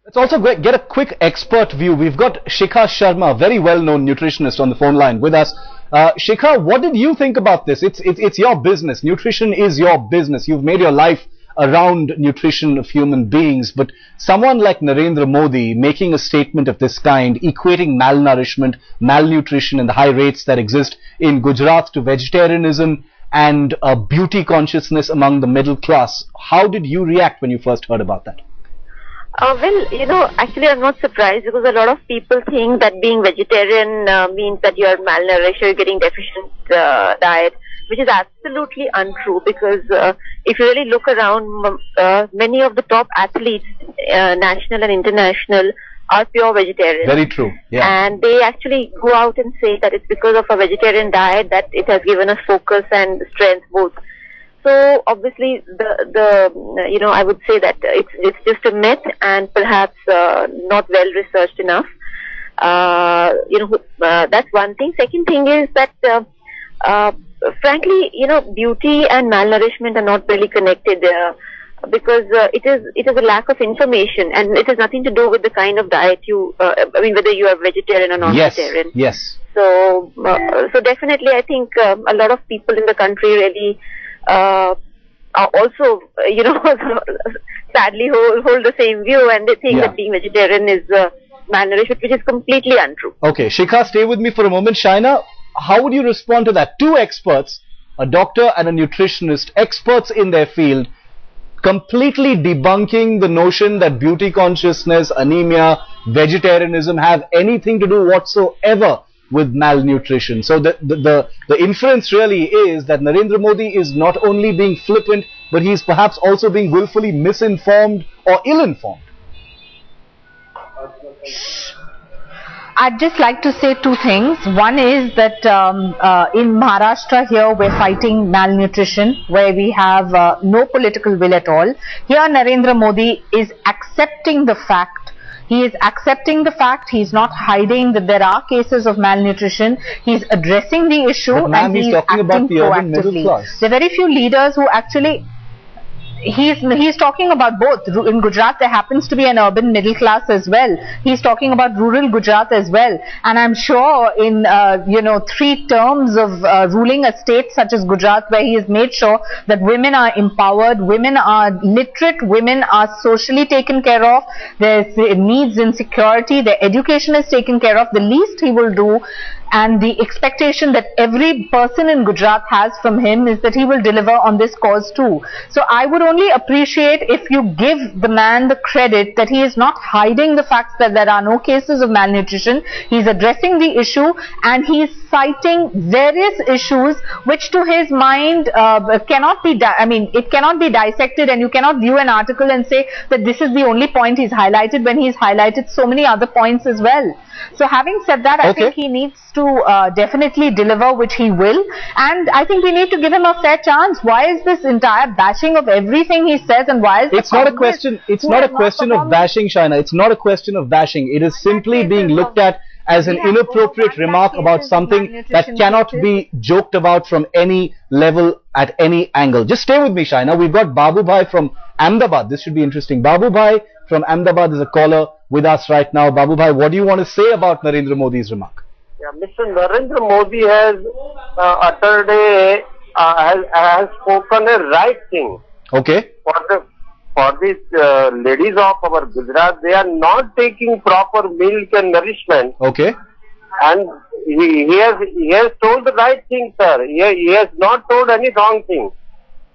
Let's also get a quick expert view. We've got Shikha Sharma, very well-known nutritionist, on the phone line with us. Shikha, what did you think about this? It's your business. Nutrition is your business. You've made your life around nutrition of human beings. But someone like Narendra Modi making a statement of this kind, equating malnourishment, malnutrition and the high rates that exist in Gujarat to vegetarianism and beauty consciousness among the middle class. How did you react when you first heard about that? Well, actually I'm not surprised, because a lot of people think that being vegetarian means that you are malnourished, you're getting deficient diet, which is absolutely untrue, because if you really look around, many of the top athletes, national and international, are pure vegetarians. Very true. Yeah. And they actually go out and say that it's because of a vegetarian diet that it has given us focus and strength both. So obviously, I would say that it's just a myth and perhaps not well researched enough. That's one thing. Second thing is that, frankly, beauty and malnourishment are not really connected, because it is a lack of information, and it has nothing to do with the kind of diet whether you are vegetarian or non-vegetarian. Yes. So definitely, I think a lot of people in the country really are also, sadly hold the same view, and they think that being vegetarian is malnourished, which is completely untrue. Okay, Shikha, stay with me for a moment. Shaina, how would you respond to that? Two experts, a doctor and a nutritionist, experts in their field, completely debunking the notion that beauty consciousness, anemia, vegetarianism have anything to do whatsoever with malnutrition. So the inference really is that Narendra Modi is not only being flippant, but he's perhaps also being willfully misinformed or ill-informed. I'd just like to say two things. One is that in Maharashtra here we're fighting malnutrition, where we have no political will at all. Here Narendra Modi is accepting the fact. He is accepting the fact. He's not hiding that there are cases of malnutrition. He's addressing the issue, and he's talking about the urban middle class. There are very few leaders who actually... He's talking about both. In Gujarat there happens to be an urban middle class as well. He's talking about rural Gujarat as well. And I'm sure in 3 terms of ruling a state such as Gujarat, where he has made sure that women are empowered, women are literate, women are socially taken care of, their needs and security, their education is taken care of, the least he will do, and the expectation that every person in Gujarat has from him is that he will deliver on this cause too. So I would only appreciate if you give the man the credit that he is not hiding the facts that there are no cases of malnutrition. He's addressing the issue, and he's citing various issues which to his mind cannot be, it cannot be dissected, and you cannot view an article and say that this is the only point he's highlighted when he's highlighted so many other points as well. So having said that, I think he needs to definitely deliver, which he will, and I think we need to give him a fair chance. Why is this entire bashing of everything he says, and why is it's not a question of bashing, Shaina. It's not a question of bashing. It is simply being looked at as an inappropriate remark about something that cannot be joked about from any level at any angle. Just stay with me, Shaina. We've got Babu Bhai from Ahmedabad. This should be interesting. Babu Bhai from Ahmedabad is a caller with us right now. Babu Bhai, what do you want to say about Narendra Modi's remark? Yeah, Mr. Narendra Modi has has spoken a right thing. Okay. For these ladies of our Gujarat, they are not taking proper milk and nourishment. Okay. And he has told the right thing, sir. He has not told any wrong thing.